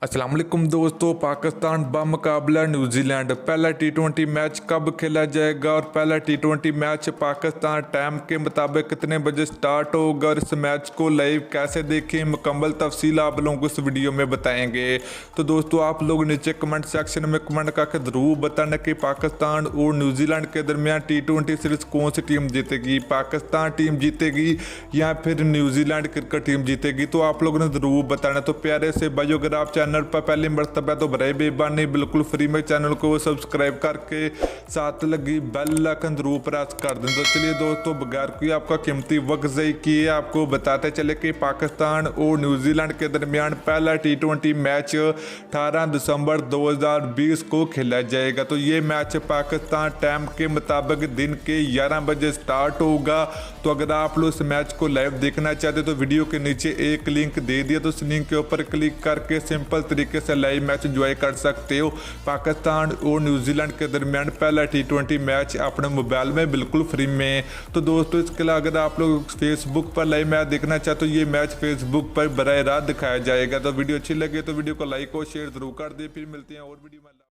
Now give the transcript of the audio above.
अस्सलाम वालेकुम दोस्तों। पाकिस्तान बामुकाबला न्यूजीलैंड पहला टी20 मैच कब खेला जाएगा और पहला टी20 मैच पाकिस्तान टाइम के मुताबिक कितने बजे स्टार्ट होगा और इस मैच को लाइव कैसे देखें, मुकम्मल तफसील आप लोगों को इस वीडियो में बताएंगे। तो दोस्तों आप लोग नीचे कमेंट सेक्शन में कमेंट करके ज़रूर बताना कि पाकिस्तान और न्यूजीलैंड के दरमियान टी20 सीरीज़ कौन सी टीम जीतेगी, पाकिस्तान टीम जीतेगी या फिर न्यूजीलैंड क्रिकेट टीम जीतेगी। तो आप लोगों ने ज़रूर बताना। तो प्यारे से भाइयों, अगर आप चैनल पर पहली मरतबा तो बड़े बेबानी बिल्कुल फ्री में चैनल को सब्सक्राइब करके साथ लगी बेल आइकन जरूर प्रेस कर दें। तो चलिए दोस्तों, बगैर कोई आपका कीमती वक्त ज़ाया किए आपको बताते चले कि पाकिस्तान और न्यूजीलैंड के दरमियान पहला टी20 मैच 18 दिसंबर 2020 को खेला जाएगा। तो ये मैच पाकिस्तान टाइम के मुताबिक दिन के 11 बजे स्टार्ट होगा। तो अगर आप लोग इस मैच को लाइव देखना चाहते तो वीडियो के नीचे एक लिंक दे दिया, तो उस लिंक के ऊपर क्लिक करके सिंपल तरीके से लाइव मैच एंजॉय कर सकते हो। पाकिस्तान और न्यूजीलैंड के दरमियान पहला टी20 मैच अपने मोबाइल में बिल्कुल फ्री में। तो दोस्तों इसके अलावा अगर आप लोग फेसबुक पर लाइव मैच देखना चाहते हो, ये मैच फेसबुक पर बराह रास्त दिखाया जाएगा। तो वीडियो अच्छी लगे तो वीडियो को लाइक और शेयर जरूर कर दे। फिर मिलते हैं और वीडियो में।